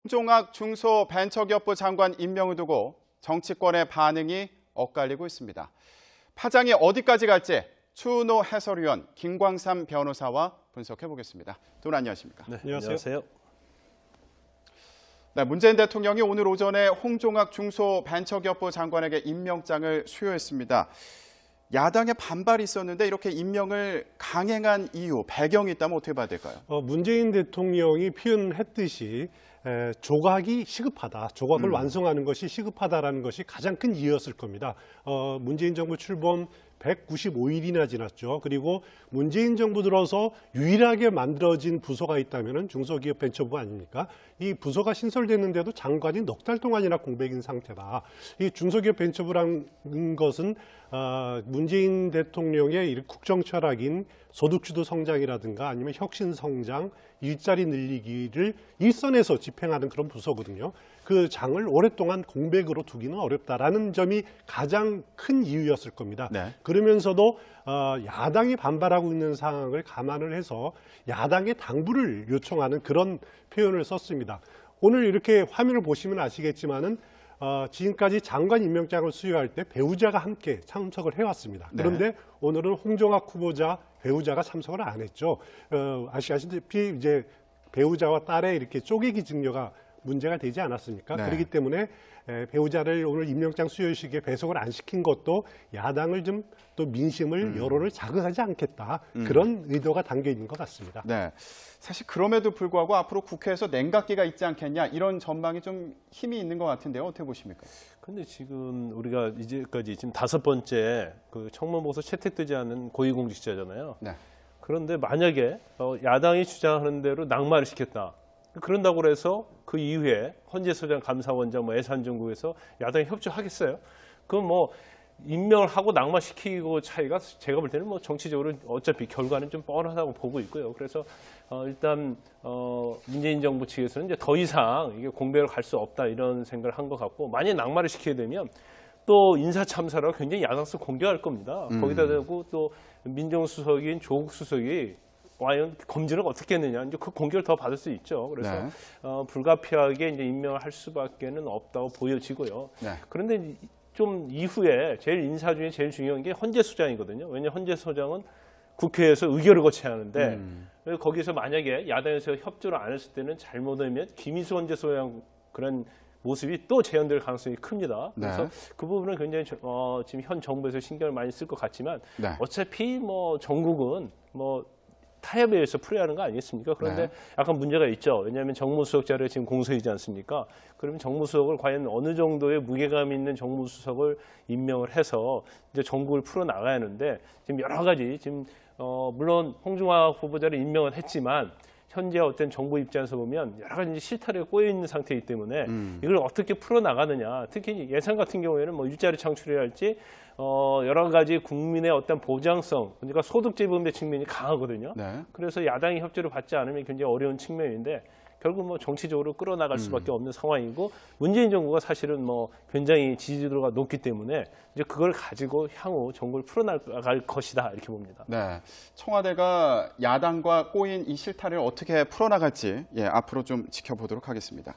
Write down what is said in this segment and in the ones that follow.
홍종학 중소벤처기업부 장관 임명을 두고 정치권의 반응이 엇갈리고 있습니다. 파장이 어디까지 갈지 추은호 해설위원, 김광삼 변호사와 분석해보겠습니다. 두 분 안녕하십니까? 네, 안녕하세요. 네, 문재인 대통령이 오늘 오전에 홍종학 중소벤처기업부 장관에게 임명장을 수여했습니다. 야당의 반발이 있었는데 이렇게 임명을 강행한 이유, 배경이 있다면 어떻게 봐야 될까요? 문재인 대통령이 표현했듯이 조각이 시급하다, 조각을 완성하는 것이 시급하다라는 것이 가장 큰 이유였을 겁니다. 문재인 정부 출범 195일이나 지났죠. 그리고 문재인 정부 들어서 유일하게 만들어진 부서가 있다면 중소기업벤처부 아닙니까? 이 부서가 신설됐는데도 장관이 넉 달 동안이나 공백인 상태다. 이 중소기업벤처부라는 것은 문재인 대통령의 국정 철학인 소득주도 성장이라든가 아니면 혁신 성장, 일자리 늘리기를 일선에서 집행하는 그런 부서거든요. 그 장을 오랫동안 공백으로 두기는 어렵다라는 점이 가장 큰 이유였을 겁니다. 네. 그러면서도 야당이 반발하고 있는 상황을 감안을 해서 야당의 당부를 요청하는 그런 표현을 썼습니다. 오늘 이렇게 화면을 보시면 아시겠지만은 지금까지 장관 임명장을 수여할 때 배우자가 함께 참석을 해왔습니다. 그런데 네. 오늘은 홍종학 후보자 배우자가 참석을 안 했죠. 아시다시피 이제 배우자와 딸의 이렇게 쪼개기 증여가 문제가 되지 않았습니까? 네. 그렇기 때문에 배우자를 오늘 임명장 수여식에 배석을 안 시킨 것도 야당을 좀 또 민심을 여론을 자극하지 않겠다. 그런 의도가 담겨 있는 것 같습니다. 네, 사실 그럼에도 불구하고 앞으로 국회에서 냉각기가 있지 않겠냐 이런 전망이 좀 힘이 있는 것 같은데요. 어떻게 보십니까? 근데 지금 우리가 이제까지 지금 5번째 그 청문보고서 채택되지 않은 고위공직자잖아요. 네. 그런데 만약에 야당이 주장하는 대로 낙마를 시켰다. 그런다고 해서 그 이후에 헌재소장, 감사원장, 예산정국에서 야당이 협조하겠어요? 그럼 임명을 하고 낙마시키고 차이가 제가 볼 때는 정치적으로 어차피 결과는 좀 뻔하다고 보고 있고요. 그래서 일단 문재인 정부 측에서는 이제 더 이상 이게 공백을 갈 수 없다 이런 생각을 한 것 같고, 만약 낙마를 시키게 되면 또 인사참사라고 굉장히 야당에서 공격할 겁니다. 거기다 대고 또 민정수석인 조국 수석이 과연 검증을 어떻게 했느냐, 이제 그 공격을 더 받을 수 있죠. 그래서 네. 불가피하게 이제 임명을 할 수밖에는 없다고 보여지고요. 네. 그런데 좀 이후에 제일 인사 중에 제일 중요한 게 헌재소장이거든요. 왜냐하면 헌재소장은 국회에서 의결을 거쳐야 하는데 거기서 만약에 야당에서 협조를 안 했을 때는 잘못하면 김희수 헌재소장 그런 모습이 또 재현될 가능성이 큽니다. 그래서 네. 그 부분은 굉장히 지금 현 정부에서 신경을 많이 쓸 것 같지만 네. 어차피 전국은 타협에 의해서 풀어야 하는 거 아니겠습니까? 그런데 네. 약간 문제가 있죠. 왜냐하면 정무수석 자리가 지금 공석이지 않습니까? 그러면 정무수석을 과연 어느 정도의 무게감 있는 정무수석을 임명을 해서 이제 전국을 풀어나가야 하는데 지금 여러 가지 지금 물론 홍종학 후보자를 임명은 했지만 현재 어떤 정부 입장에서 보면 여러 가지 실타래가 꼬여 있는 상태이기 때문에 이걸 어떻게 풀어나가느냐. 특히 예산 같은 경우에는 일자리 창출해야 할지 여러 가지 국민의 어떤 보장성, 그러니까 소득 재분배 측면이 강하거든요. 네. 그래서 야당이 협조를 받지 않으면 굉장히 어려운 측면인데 결국 정치적으로 끌어나갈 수밖에 없는 상황이고, 문재인 정부가 사실은 굉장히 지지도가 높기 때문에 이제 그걸 가지고 향후 정부를 풀어나갈 것이다 이렇게 봅니다. 네, 청와대가 야당과 꼬인 이 실타래를 어떻게 풀어나갈지 앞으로 좀 지켜보도록 하겠습니다.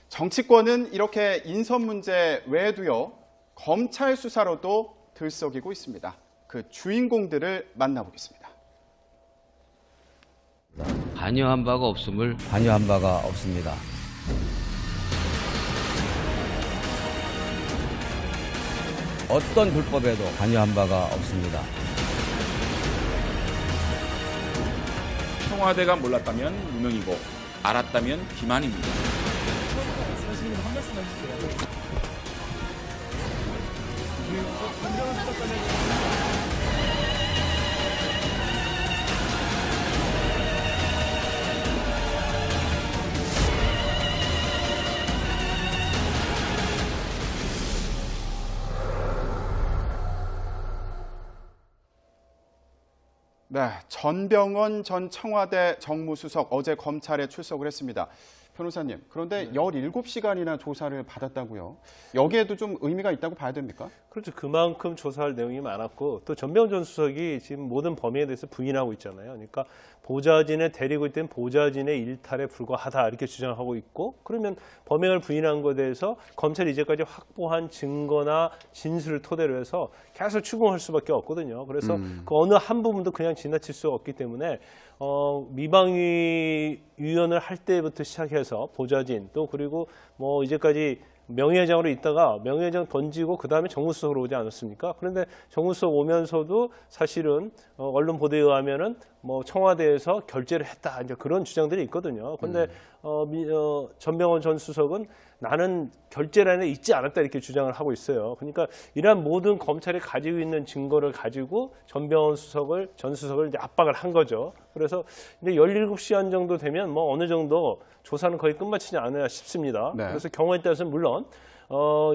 정치권은 이렇게 인선 문제 외에도요, 검찰 수사로도 들썩이고 있습니다. 그 주인공들을 만나보겠습니다. 관여한 바가 없음을 관여한 바가 없습니다. 어떤 불법에도 관여한 바가 없습니다. 청와대가 몰랐다면 무명이고 알았다면 기만입니다. 선생님 한 말씀 해주세요. 네, 전병헌 전 청와대 정무수석 어제 검찰에 출석을 했습니다. 변호사님, 그런데 17시간이나 조사를 받았다고요. 여기에도 좀 의미가 있다고 봐야 됩니까? 그렇죠. 그만큼 조사할 내용이 많았고 또 전병헌 전 수석이 지금 모든 범위에 대해서 부인하고 있잖아요. 그러니까 보좌진에 데리고 있던 보좌진의 일탈에 불과하다 이렇게 주장하고 있고 그러면 범행을 부인한 것에 대해서 검찰이 이제까지 확보한 증거나 진술을 토대로 해서 계속 추궁할 수밖에 없거든요. 그래서 그 어느 한 부분도 그냥 지나칠 수 없기 때문에 미방위 위원을 할 때부터 시작해서 보좌진 또 그리고 뭐 이제까지 명예회장으로 있다가 명예회장 던지고 그 다음에 정무수석으로 오지 않았습니까? 그런데 정무수석 오면서도 사실은 언론 보도에 의하면은 뭐 청와대에서 결재를 했다 이제 그런 주장들이 있거든요. 그런데 전병헌 전 수석은 나는 결재란에 있지 않았다 이렇게 주장을 하고 있어요. 그러니까 이러한 모든 검찰이 가지고 있는 증거를 가지고 전병헌 전 수석을 이제 압박을 한 거죠. 그래서 이제 17시간 정도 되면 뭐 어느 정도 조사는 거의 끝마치지 않아야 싶습니다. 네. 그래서 경우에 따라서는 물론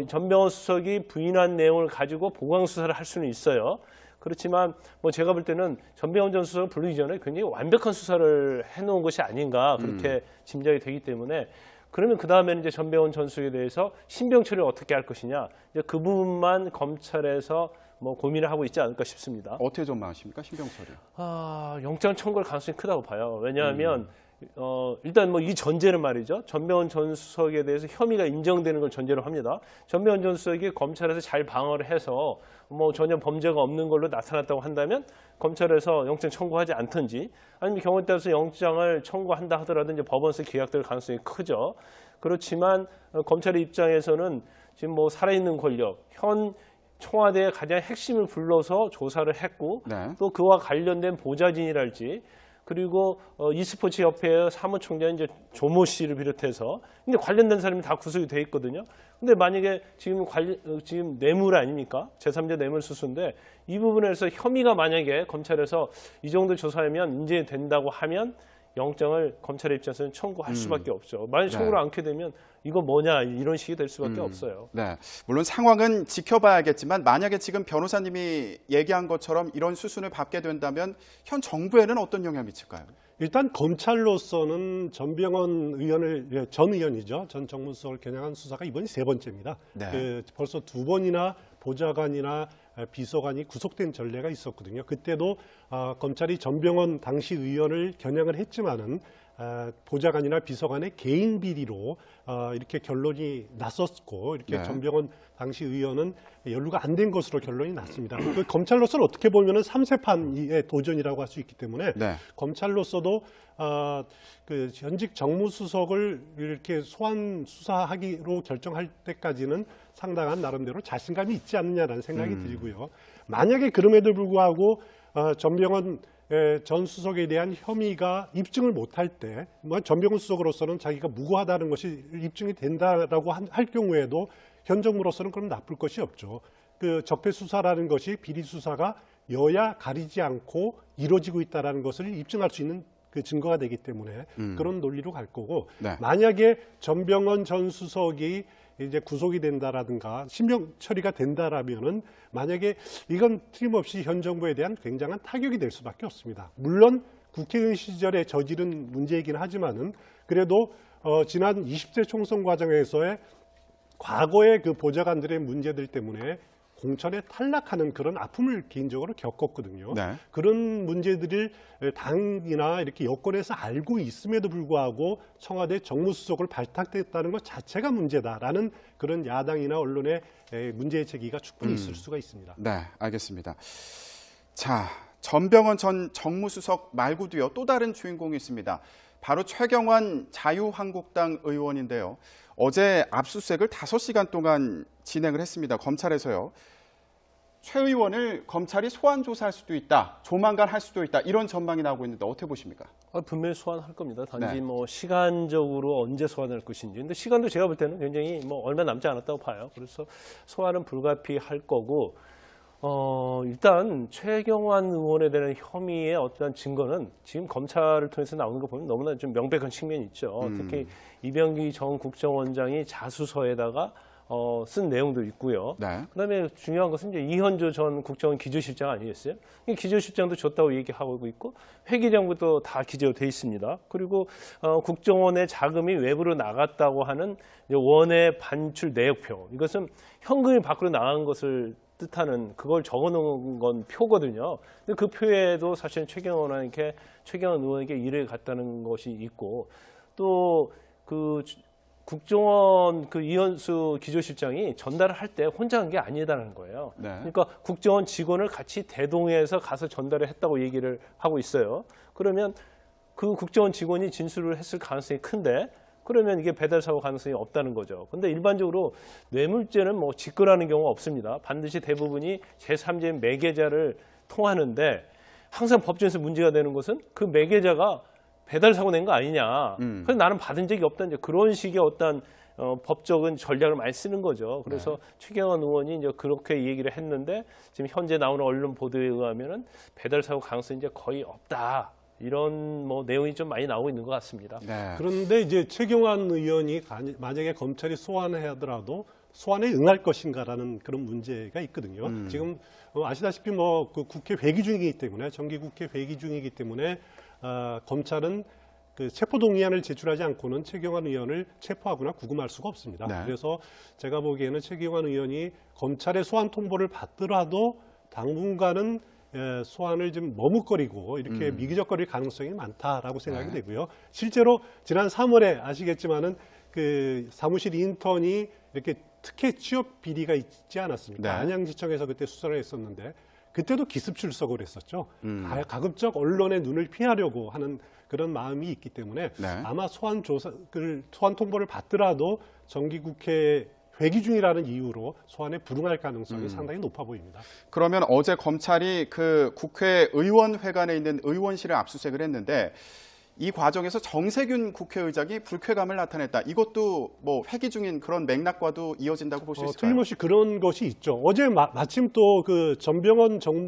전병헌 수석이 부인한 내용을 가지고 보강 수사를 할 수는 있어요. 그렇지만 뭐 제가 볼 때는 전병헌 전 수석을 부르기 전에 굉장히 완벽한 수사를 해놓은 것이 아닌가 그렇게 짐작이 되기 때문에 그러면 그 다음에는 이제 전병헌 전 수석에 대해서 신병 처리를 어떻게 할 것이냐 이제 그 부분만 검찰에서 뭐 고민을 하고 있지 않을까 싶습니다. 어떻게 전망하십니까? 신병 처리. 영장 청구할 가능성이 크다고 봐요. 왜냐하면 일단 뭐 이 전제는 말이죠. 전병헌 전 수석에 대해서 혐의가 인정되는 걸 전제로 합니다. 전병헌 전 수석이 검찰에서 잘 방어를 해서 뭐 전혀 범죄가 없는 걸로 나타났다고 한다면 검찰에서 영장 청구하지 않든지 아니면 경우에 따라서 영장을 청구한다 하더라도 이제 법원에서 기각될 가능성이 크죠. 그렇지만 검찰의 입장에서는 지금 뭐 살아있는 권력, 현 청와대의 가장 핵심을 불러서 조사를 했고 네. 또 그와 관련된 보좌진이랄지 그리고 e스포츠 협회 사무총장 이제 조모 씨를 비롯해서 근데 관련된 사람이 다 구속이 돼 있거든요. 근데 만약에 지금 뇌물 아닙니까? 제3자 뇌물 수수인데 이 부분에서 혐의가 만약에 검찰에서 이 정도 조사하면 인정된다고 하면 영장을 검찰의 입장에서는 청구할 수밖에 없죠. 만약 청구를 않게 되면 이거 뭐냐 이런 식이 될 수밖에 없어요. 네, 물론 상황은 지켜봐야겠지만 만약에 지금 변호사님이 얘기한 것처럼 이런 수순을 밟게 된다면 현 정부에는 어떤 영향을 미칠까요? 일단 검찰로서는 전병헌 전 의원이죠. 전 정무수석을 겨냥한 수사가 이번이 3번째입니다. 네. 벌써 2번이나 보좌관이나 비서관이 구속된 전례가 있었거든요. 그때도 검찰이 전병헌 당시 의원을 겨냥을 했지만은 보좌관이나 비서관의 개인 비리로 이렇게 결론이 났었고 이렇게 네. 전병헌 당시 의원은 연루가 안 된 것으로 결론이 났습니다. 그 검찰로서는 어떻게 보면은 3세판의 도전이라고 할 수 있기 때문에 네. 검찰로서도 그 현직 정무수석을 이렇게 소환 수사하기로 결정할 때까지는 상당한 나름대로 자신감이 있지 않느냐라는 생각이 들고요. 만약에 그럼에도 불구하고 전병헌 전 수석에 대한 혐의가 입증을 못할 때, 뭐 전병헌 수석으로서는 자기가 무고하다는 것이 입증이 된다라고 할 경우에도 현 정부로서는 그럼 나쁠 것이 없죠. 그 적폐 수사라는 것이 비리 수사가 여야 가리지 않고 이루어지고 있다라는 것을 입증할 수 있는 그 증거가 되기 때문에 그런 논리로 갈 거고 네. 만약에 전병헌 전 수석이 이제 구속이 된다라든가 신병 처리가 된다라면은 만약에 이건 틀림없이 현 정부에 대한 굉장한 타격이 될 수밖에 없습니다. 물론 국회의원 시절에 저지른 문제이긴 하지만은 그래도 지난 20대 총선 과정에서의 과거의 그 보좌관들의 문제들 때문에 공천에 탈락하는 그런 아픔을 개인적으로 겪었거든요. 네. 그런 문제들을 당이나 이렇게 여권에서 알고 있음에도 불구하고 청와대 정무수석을 발탁됐다는 것 자체가 문제다라는 그런 야당이나 언론의 문제의 제기가 충분히 있을 수가 있습니다. 네, 알겠습니다. 자, 전병헌 전 정무수석 말고도요, 또 다른 주인공이 있습니다. 바로 최경환 자유한국당 의원인데요. 어제 압수수색을 5시간 동안 진행을 했습니다. 검찰에서요. 최 의원을 검찰이 소환 조사할 수도 있다, 조만간 할 수도 있다, 이런 전망이 나오고 있는데 어떻게 보십니까? 분명히 소환할 겁니다. 단지 네. 뭐 시간적으로 언제 소환할 것인지. 근데 시간도 제가 볼 때는 굉장히 뭐 얼마 남지 않았다고 봐요. 그래서 소환은 불가피할 거고, 일단 최경환 의원에 대한 혐의의 어떠한 증거는 지금 검찰을 통해서 나오는 거 보면 너무나 좀 명백한 측면이 있죠. 특히 이병기 전 국정원장이 자수서에다가 쓴 내용도 있고요. 네. 그다음에 중요한 것은 이제 이현조 전 국정원 기조실장 아니겠어요? 이 기조실장도 줬다고 얘기하고 있고 회계장부도 다 기재돼 있습니다. 그리고 국정원의 자금이 외부로 나갔다고 하는 이제 원외 반출 내역표. 이것은 현금이 밖으로 나간 것을 뜻하는 그걸 적어놓은 건 표거든요. 근데 그 표에도 사실 최경원 의원에게 일을 갔다는 것이 있고 또 그 국정원 그 이현수 기조실장이 전달을 할 때 혼자 한 게 아니다라는 거예요. 네. 그러니까 국정원 직원을 같이 대동해서 가서 전달을 했다고 얘기를 하고 있어요. 그러면 그 국정원 직원이 진술을 했을 가능성이 큰데 그러면 이게 배달 사고 가능성이 없다는 거죠. 근데 일반적으로 뇌물죄는 뭐 직거라는 경우가 없습니다. 반드시 대부분이 제3자인 매개자를 통하는데 항상 법정에서 문제가 되는 것은 그 매개자가 배달 사고 낸 거 아니냐. 그래서 나는 받은 적이 없다. 이제 그런 식의 어떤 법적인 전략을 많이 쓰는 거죠. 그래서 최경원 의원이 이제 그렇게 얘기를 했는데 지금 현재 나오는 언론 보도에 의하면은 배달 사고 가능성이 이제 거의 없다. 이런 뭐 내용이 좀 많이 나오고 있는 것 같습니다. 네. 그런데 이제 최경환 의원이 만약에 검찰이 소환을 하더라도 소환에 응할 것인가라는 그런 문제가 있거든요. 지금 아시다시피 뭐 그 국회 회기 중이기 때문에 정기국회 회기 중이기 때문에 검찰은 그 체포동의안을 제출하지 않고는 최경환 의원을 체포하거나 구금할 수가 없습니다. 네. 그래서 제가 보기에는 최경환 의원이 검찰의 소환 통보를 받더라도 당분간은 소환을 좀 머뭇거리고 이렇게 미기적거릴 가능성이 많다라고 생각이 되고요. 실제로 지난 3월에 아시겠지만은 그 사무실 인턴이 이렇게 특혜 취업 비리가 있지 않았습니까? 네. 안양지청에서 그때 수사를 했었는데 그때도 기습 출석을 했었죠. 가급적 언론의 눈을 피하려고 하는 그런 마음이 있기 때문에 네. 아마 소환 통보를 받더라도 정기국회 회기 중이라는 이유로 소환에 불응할 가능성이 상당히 높아 보입니다. 그러면 어제 검찰이 그 국회의원회관에 있는 의원실을 압수수색을 했는데 이 과정에서 정세균 국회의장이 불쾌감을 나타냈다. 이것도 뭐 회기 중인 그런 맥락과도 이어진다고 볼 수 있을까요? 틀림없이 그런 것이 있죠. 어제 마침 또 그 전병헌 전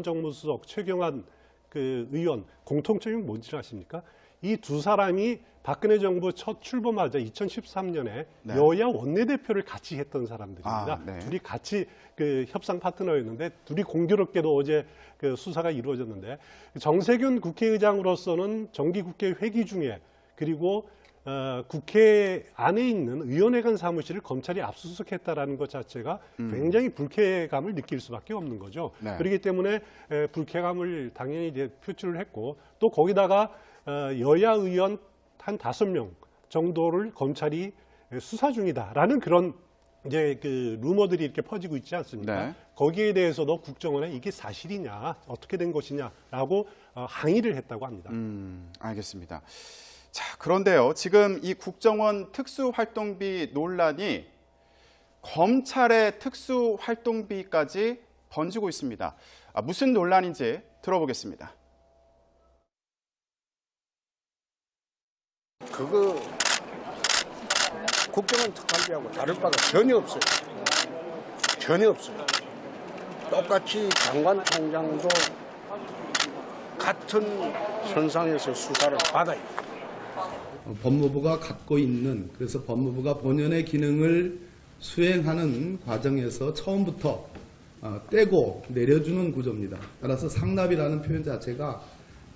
정무수석, 최경환 그 의원 공통점이 뭔지 아십니까? 이 두 사람이 박근혜 정부 첫 출범하자 2013년에 네. 여야 원내대표를 같이 했던 사람들입니다. 아, 네. 둘이 같이 그 협상 파트너였는데 둘이 공교롭게도 어제 그 수사가 이루어졌는데 정세균 국회의장으로서는 정기국회 회기 중에 그리고 국회 안에 있는 의원회관 사무실을 검찰이 압수수색했다라는 것 자체가 굉장히 불쾌감을 느낄 수밖에 없는 거죠. 네. 그렇기 때문에 불쾌감을 당연히 이제 표출을 했고 또 거기다가 여야 의원 한 5명 정도를 검찰이 수사 중이다라는 그런 이제 그 루머들이 이렇게 퍼지고 있지 않습니까? 네. 거기에 대해서도 국정원에 이게 사실이냐, 어떻게 된 것이냐라고 항의를 했다고 합니다. 알겠습니다. 자, 그런데요. 지금 이 국정원 특수활동비 논란이 검찰의 특수활동비까지 번지고 있습니다. 무슨 논란인지 들어보겠습니다. 그거 국정원 특활비하고 다를 바가 전혀 없어요. 전혀 없어요. 똑같이 장관총장도 같은 선상에서 수사를 받아요. 법무부가 갖고 있는 그래서 법무부가 본연의 기능을 수행하는 과정에서 처음부터 떼고 내려주는 구조입니다. 따라서 상납이라는 표현 자체가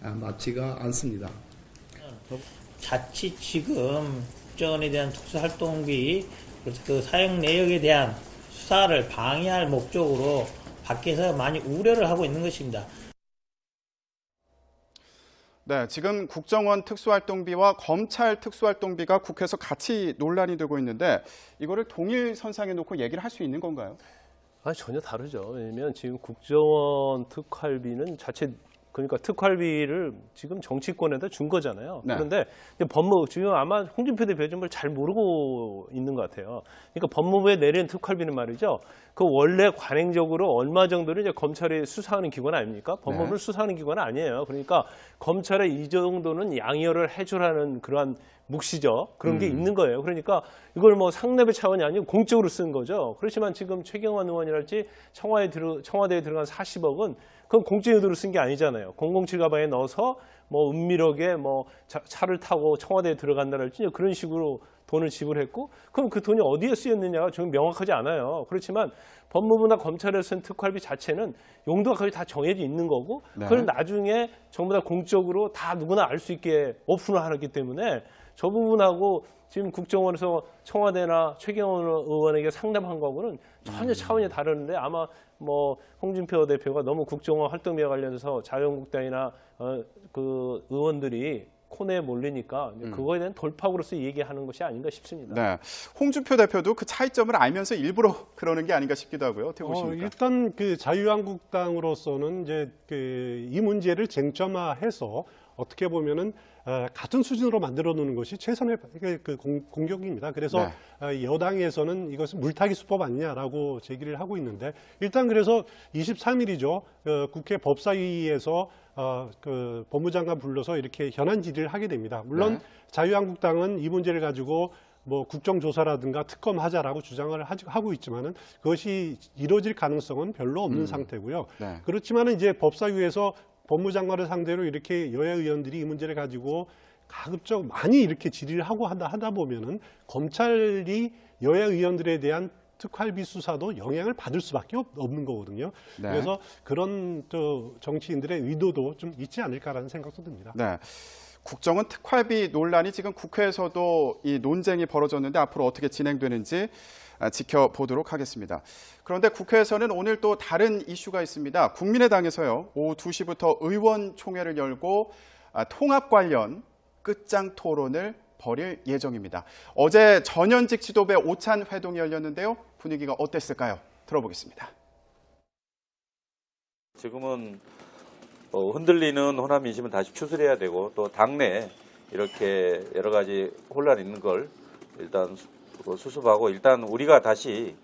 맞지가 않습니다. 자칫 지금 국정원에 대한 특수활동비 그 사용 내역에 대한 수사를 방해할 목적으로 밖에서 많이 우려를 하고 있는 것입니다. 네, 지금 국정원 특수활동비와 검찰 특수활동비가 국회에서 같이 논란이 되고 있는데 이거를 동일 선상에 놓고 얘기를 할 수 있는 건가요? 아니, 전혀 다르죠. 왜냐하면 지금 국정원 특활비는 자체 그러니까 특활비를 지금 정치권에다 준 거잖아요. 네. 그런데 법무부 지금 아마 홍준표 대표 좀 잘 모르고 있는 것 같아요. 그러니까 법무부에 내린 특활비는 말이죠. 그 원래 관행적으로 얼마 정도를 이제 검찰이 수사하는 기관 아닙니까? 법무부를 네. 수사하는 기관은 아니에요. 그러니까 검찰에 이 정도는 양해를 해주라는 그러한 묵시죠. 그런 게 있는 거예요. 그러니까 이걸 뭐 상납의 차원이 아니고 공적으로 쓴 거죠. 그렇지만 지금 최경환 의원이랄지 청와대에 들어간 40억은 그건 공적 의도로 쓴 게 아니잖아요. 007 가방에 넣어서 뭐 은밀하게 뭐 차를 타고 청와대에 들어간다랄지 그런 식으로 돈을 지불했고 그럼 그 돈이 어디에 쓰였느냐가 좀 명확하지 않아요. 그렇지만 법무부나 검찰에 쓴 특활비 자체는 용도가 거의 다 정해져 있는 거고 네. 그걸 나중에 전부 다 공적으로 다 누구나 알 수 있게 오픈을 하기 때문에 저 부분하고 지금 국정원에서 청와대나 최경원 의원에게 상담한 거하고는 전혀 차원이 다르는데 아마 뭐 홍준표 대표가 너무 국정원 활동비와 관련해서 자유한국당이나 그 의원들이 코너에 몰리니까 그거에 대한 돌파구로서 얘기하는 것이 아닌가 싶습니다. 네, 홍준표 대표도 그 차이점을 알면서 일부러 그러는 게 아닌가 싶기도 하고요. 어떻게 보십니까? 일단 그 자유한국당으로서는 이제 이 문제를 쟁점화해서 어떻게 보면은 같은 수준으로 만들어 놓는 것이 최선의 공격입니다. 그래서 여당에서는 이것은 물타기 수법 아니냐라고 제기를 하고 있는데 일단 그래서 23일이죠. 국회 법사위에서 그 법무장관 불러서 이렇게 현안 질의를 하게 됩니다. 물론 자유한국당은 이 문제를 가지고 뭐 국정조사라든가 특검하자라고 주장을 하고 있지만은 그것이 이루어질 가능성은 별로 없는 상태고요. 그렇지만은 이제 법사위에서 법무장관을 상대로 이렇게 여야 의원들이 이 문제를 가지고 가급적 많이 이렇게 질의를 하고 하다 보면은 검찰이 여야 의원들에 대한 특활비 수사도 영향을 받을 수밖에 없는 거거든요. 그래서 그런 또 정치인들의 의도도 좀 있지 않을까라는 생각도 듭니다. 네. 국정원 특활비 논란이 지금 국회에서도 이 논쟁이 벌어졌는데 앞으로 어떻게 진행되는지 지켜보도록 하겠습니다. 그런데 국회에서는 오늘 또 다른 이슈가 있습니다. 국민의당에서요, 오후 2시부터 의원총회를 열고 통합 관련 끝장 토론을 벌일 예정입니다. 어제 전현직 지도부의 오찬 회동이 열렸는데요. 분위기가 어땠을까요? 들어보겠습니다. 지금은 흔들리는 호남 민심은 다시 추스려야 되고 또 당내 이렇게 여러 가지 혼란이 있는 걸 일단 수습하고 일단 우리가 다시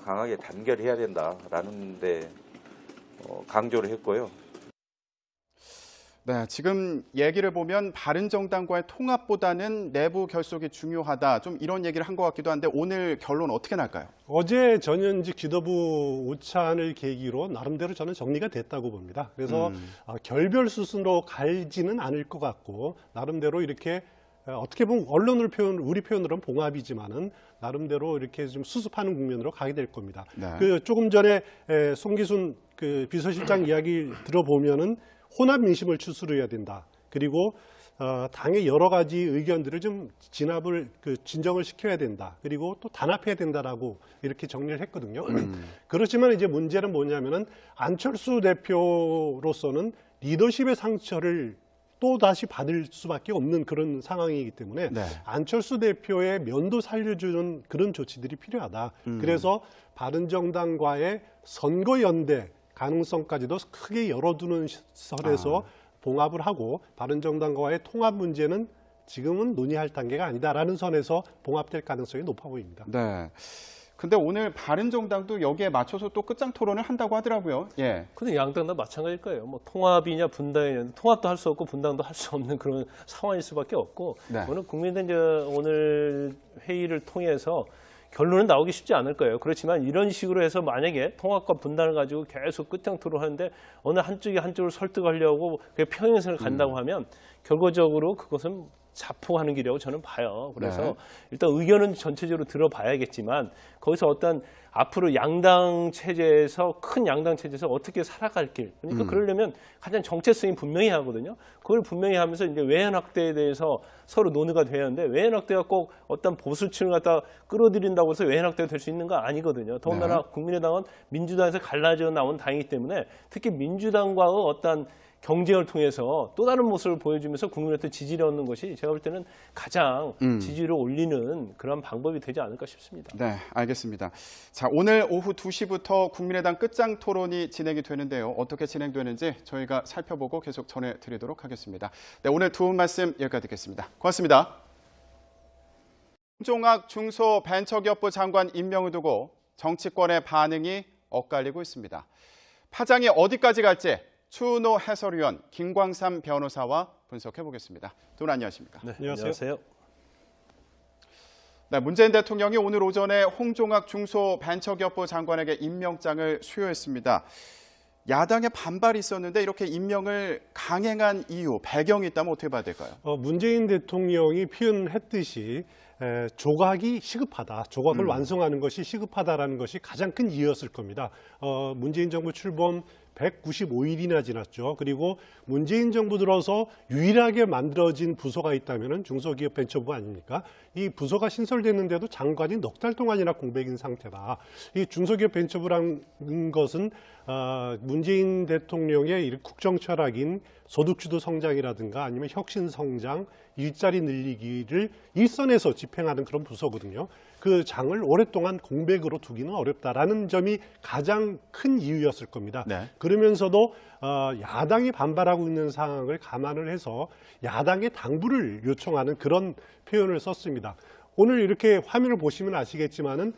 강하게 단결해야 된다라는 데 강조를 했고요. 네, 지금 얘기를 보면 바른정당과의 통합보다는 내부 결속이 중요하다. 좀 이런 얘기를 한 것 같기도 한데 오늘 결론 어떻게 날까요? 어제 전현직 지도부 오찬을 계기로 나름대로 저는 정리가 됐다고 봅니다. 그래서 결별 수순으로 갈지는 않을 것 같고 나름대로 이렇게 어떻게 보면 우리 표현으로는 봉합이지만은 나름대로 이렇게 좀 수습하는 국면으로 가게 될 겁니다. 그 조금 전에 송기순 그 비서실장 이야기 들어보면은 혼합 민심을 추스려야 된다. 그리고 당의 여러 가지 의견들을 좀 진정을 시켜야 된다. 그리고 또 단합해야 된다라고 이렇게 정리를 했거든요. 그렇지만 이제 문제는 뭐냐면은 안철수 대표로서는 리더십의 상처를 또 다시 받을 수밖에 없는 그런 상황이기 때문에 안철수 대표의 면도 살려주는 그런 조치들이 필요하다. 그래서 바른정당과의 선거연대 가능성까지도 크게 열어두는 선에서 봉합을 하고 바른정당과의 통합 문제는 지금은 논의할 단계가 아니다라는 선에서 봉합될 가능성이 높아 보입니다. 네. 근데 오늘 바른정당도 여기에 맞춰서 또 끝장 토론을 한다고 하더라고요. 예. 근데 양당 다 마찬가지일 거예요. 뭐 통합이냐 분당이냐 통합도 할 수 없고 분당도 할 수 없는 그런 상황일 수밖에 없고 오늘 국민의당 오늘 회의를 통해서 결론은 나오기 쉽지 않을 거예요. 그렇지만 이런 식으로 해서 만약에 통합과 분단을 가지고 계속 끝장 토론하는데 어느 한쪽이 한쪽을 설득하려고 평행선을 간다고 하면 결과적으로 그것은 자포하는 길이라고 저는 봐요. 그래서 일단 의견은 전체적으로 들어봐야겠지만 거기서 어떤 앞으로 양당 체제에서 큰 양당 체제에서 어떻게 살아갈 길 그러니까 그러려면 가장 정체성이 분명히 하거든요. 그걸 분명히 하면서 이제 외연 확대에 대해서 서로 논의가 돼야 하는데 외연 확대가 꼭 어떤 보수층을 갖다 끌어들인다고 해서 외연 확대가 될 수 있는 거 아니거든요. 더군다나 국민의당은 민주당에서 갈라져 나온 당이기 때문에 특히 민주당과의 어떤 경쟁을 통해서 또 다른 모습을 보여주면서 국민한테 지지를 얻는 것이 제가 볼 때는 가장 지지를 올리는 그런 방법이 되지 않을까 싶습니다. 네, 알겠습니다. 자, 오늘 오후 2시부터 국민의당 끝장 토론이 진행이 되는데요. 어떻게 진행되는지 저희가 살펴보고 계속 전해드리도록 하겠습니다. 네, 오늘 두 분 말씀 여기까지 듣겠습니다. 고맙습니다. 홍종학 중소벤처기업부 장관 임명을 두고 정치권의 반응이 엇갈리고 있습니다. 파장이 어디까지 갈지 추은호 해설위원, 김광삼 변호사와 분석해 보겠습니다. 두 분 안녕하십니까? 네, 안녕하세요. 네, 문재인 대통령이 오늘 오전에 홍종학 중소벤처기업부 장관에게 임명장을 수여했습니다. 야당의 반발이 있었는데 이렇게 임명을 강행한 이유, 배경이 있다면 어떻게 봐야 될까요? 문재인 대통령이 표현했듯이 조각이 시급하다. 조각을 완성하는 것이 시급하다라는 것이 가장 큰 이유였을 겁니다. 문재인 정부 출범 195일이나 지났죠. 그리고 문재인 정부 들어서 유일하게 만들어진 부서가 있다면 중소기업벤처부 아닙니까? 이 부서가 신설됐는데도 장관이 넉 달 동안이나 공백인 상태다. 이 중소기업벤처부라는 것은 문재인 대통령의 국정 철학인 소득주도 성장이라든가 아니면 혁신 성장, 일자리 늘리기를 일선에서 집행하는 그런 부서거든요. 그 장을 오랫동안 공백으로 두기는 어렵다라는 점이 가장 큰 이유였을 겁니다. 네. 그러면서도 야당이 반발하고 있는 상황을 감안을 해서 야당의 당부를 요청하는 그런 표현을 썼습니다. 오늘 이렇게 화면을 보시면 아시겠지만은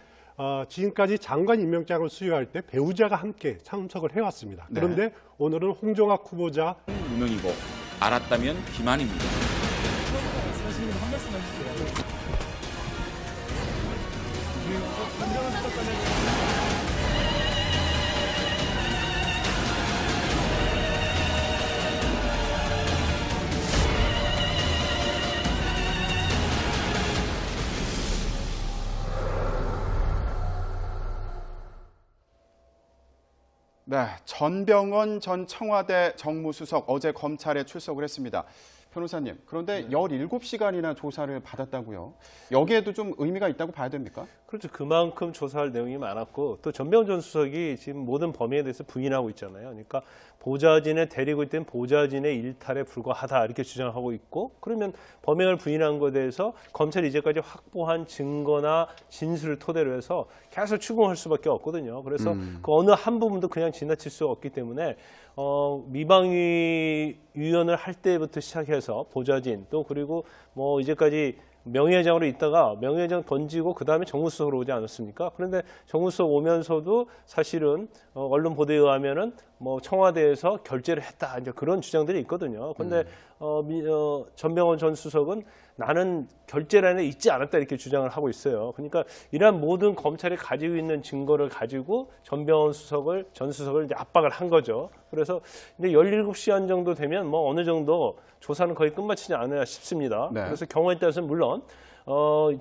지금까지 장관 임명장을 수여할 때 배우자가 함께 참석을 해왔습니다. 그런데 네. 오늘은 홍정학 후보자 무능이고 알았다면 기만입니다. 말씀하시는 한 말씀 해주세요. 네, 전병헌 전 청와대 정무수석 어제 검찰에 출석을 했습니다. 변호사님, 그런데 17시간이나 조사를 받았다고요? 여기에도 좀 의미가 있다고 봐야 됩니까? 그렇죠. 그만큼 조사할 내용이 많았고 또 전병헌 전 수석이 지금 모든 범위에 대해서 부인하고 있잖아요. 그러니까 보좌진에 데리고 있던 보좌진의 일탈에 불과하다 이렇게 주장하고 있고 그러면 범행을 부인한 것에 대해서 검찰이 이제까지 확보한 증거나 진술을 토대로 해서 계속 추궁할 수밖에 없거든요. 그래서 그 어느 한 부분도 그냥 지나칠 수 없기 때문에 미방위원을 할 때부터 시작해서 보좌진 또 그리고 뭐 이제까지 명예회장으로 있다가 명예회장 던지고 그 다음에 정무수석으로 오지 않았습니까? 그런데 정무수석 오면서도 사실은 언론 보도에 의하면은 뭐 청와대에서 결재를 했다 이제 그런 주장들이 있거든요. 그런데 전병헌 전 수석은 나는 결재란에 있지 않았다 이렇게 주장을 하고 있어요. 그러니까 이러한 모든 검찰이 가지고 있는 증거를 가지고 전병헌 전 수석을 이제 압박을 한 거죠. 그래서 이제 17시간 정도 되면 뭐 어느 정도 조사는 거의 끝마치지 않으나 싶습니다. 네. 그래서 경우에 따라서는 물론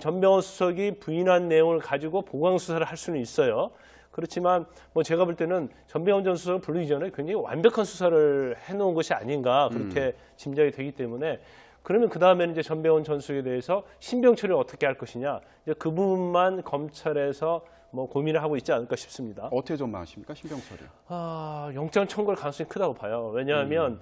전병헌 수석이 부인한 내용을 가지고 보강 수사를 할 수는 있어요. 그렇지만 뭐 제가 볼 때는 전병헌 전 수석을 부르기 전에 굉장히 완벽한 수사를 해놓은 것이 아닌가 그렇게 짐작이 되기 때문에 그러면 그 다음에는 이제 전병헌 전 수석에 대해서 신병 처리를 어떻게 할 것이냐 이제 그 부분만 검찰에서 뭐 고민을 하고 있지 않을까 싶습니다. 어떻게 전망하십니까? 신병 처리. 영장 청구할 가능성이 크다고 봐요. 왜냐하면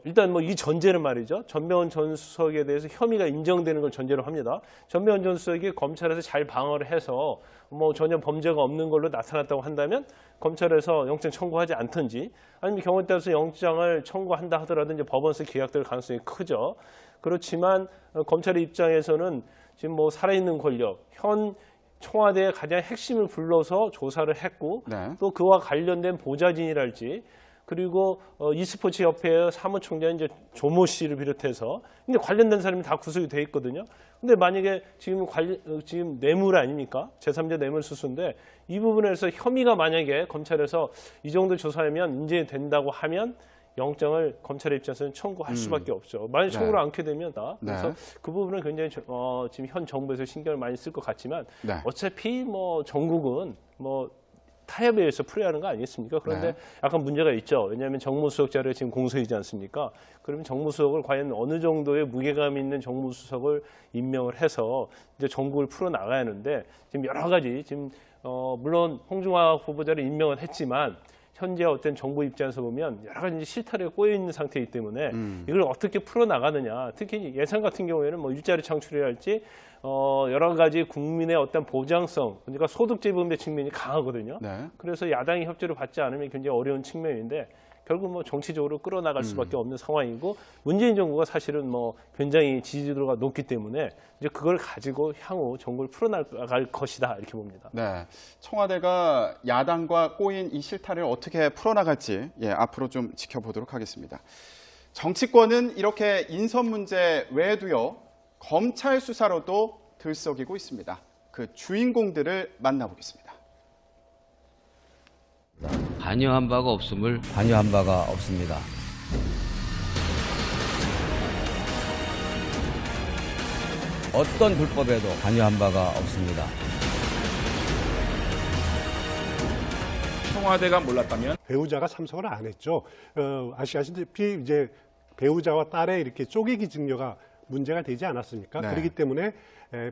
일단 뭐 이 전제는 말이죠. 전병헌 전 수석에 대해서 혐의가 인정되는 걸 전제로 합니다. 전병헌 전 수석이 검찰에서 잘 방어를 해서 뭐 전혀 범죄가 없는 걸로 나타났다고 한다면 검찰에서 영장 청구하지 않든지 아니면 경우에 따라서 영장을 청구한다 하더라도 이제 법원에서 기각될 가능성이 크죠. 그렇지만 검찰의 입장에서는 지금 뭐 살아있는 권력, 현 청와대의 가장 핵심을 불러서 조사를 했고 네. 또 그와 관련된 보좌진이랄지 그리고 e스포츠 협회 사무총장 이제 조모 씨를 비롯해서 근데 관련된 사람이 다 구속이 돼 있거든요. 근데 만약에 지금 뇌물 아닙니까? 제3자 뇌물 수수인데 이 부분에서 혐의가 만약에 검찰에서 이 정도 조사하면 인정이 된다고 하면 영장을 검찰의 입장에서는 청구할 수밖에 없죠. 만약 청구를 않게 되면 그래서 그 부분은 굉장히 지금 현 정부에서 신경을 많이 쓸 것 같지만 어차피 뭐 전국은 뭐 타협에 의해서 풀어야 하는 거 아니겠습니까? 그런데 약간 문제가 있죠. 왜냐하면 정무수석 자리가 지금 공석이지 않습니까? 그러면 정무수석을 과연 어느 정도의 무게감 있는 정무수석을 임명을 해서 이제 전국을 풀어 나가야 하는데 지금 여러 가지 지금 물론 홍준화 후보자를 임명은 했지만 현재 어떤 정부 입장에서 보면 여러 가지 실타래가 꼬여 있는 상태이기 때문에 이걸 어떻게 풀어 나가느냐. 특히 예산 같은 경우에는 뭐 일자리 창출이랄지 여러 가지 국민의 어떤 보장성, 그러니까 소득 재분배 측면이 강하거든요. 그래서 야당이 협조를 받지 않으면 굉장히 어려운 측면인데 결국 뭐 정치적으로 끌어나갈 수밖에 없는 상황이고 문재인 정부가 사실은 뭐 굉장히 지지도가 높기 때문에 이제 그걸 가지고 향후 정부를 풀어나갈 것이다 이렇게 봅니다. 네, 청와대가 야당과 꼬인 이 실타를 어떻게 풀어나갈지 앞으로 좀 지켜보도록 하겠습니다. 정치권은 이렇게 인선 문제 외에도요 검찰 수사로도 들썩이고 있습니다. 그 주인공들을 만나보겠습니다. 관여한 바가 없음을 관여한 바가 없습니다. 어떤 불법에도 관여한 바가 없습니다. 청와대가 몰랐다면 배우자가 참석을 안 했죠. 아시다시피 이제 배우자와 딸의 이렇게 쪼개기 증여가 문제가 되지 않았습니까? 네. 그렇기 때문에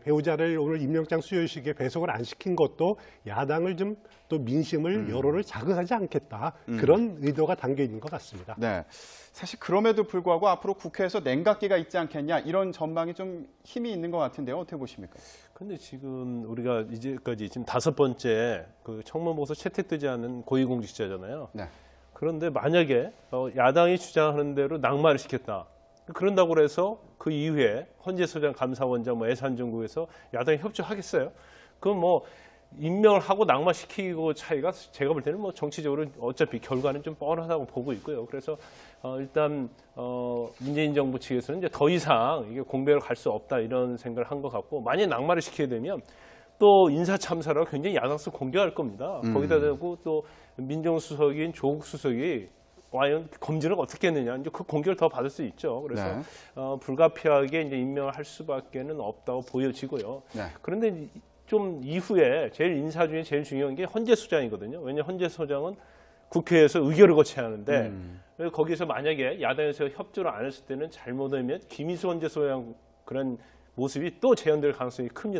배우자를 오늘 임명장 수여식에 배석을 안 시킨 것도 야당을 좀 또 민심을 여론을 자극하지 않겠다 그런 의도가 담겨 있는 것 같습니다. 네, 사실 그럼에도 불구하고 앞으로 국회에서 냉각기가 있지 않겠냐 이런 전망이 좀 힘이 있는 것 같은데요. 어떻게 보십니까? 근데 지금 우리가 이제까지 지금 5번째 그 청문보고서 채택되지 않은 고위공직자잖아요. 네. 그런데 만약에 야당이 주장하는 대로 낙마를 시켰다. 그런다고 해서 그 이후에 헌재소장, 감사원장, 예산정국에서 야당이 협조하겠어요? 그럼 뭐 임명을 하고 낙마시키고 차이가 제가 볼 때는 뭐 정치적으로 어차피 결과는 좀 뻔하다고 보고 있고요. 그래서 일단 문재인 정부 측에서는 이제 더 이상 이게 공백을 갈 수 없다 이런 생각을 한 것 같고, 만약 낙마를 시키게 되면 또 인사참사라고 굉장히 야당에서 공격할 겁니다. 거기다 대고 또 민정수석인 조국 수석이 과연 검증을 어떻게 했느냐, 이제 그 공격을 더 받을 수 있죠. 그래서 네. 불가피하게 이제 임명을 할 수밖에는 없다고 보여지고요. 네. 그런데 좀 이후에 제일 인사 중에 제일 중요한 게 헌재소장이거든요. 왜냐하면 헌재소장은 국회에서 의결을 거쳐야 하는데 거기서 만약에 야당에서 협조를 안 했을 때는 잘못하면 김희수 헌재소장 그런 모습이 또 재현될 가능성이 큽니다.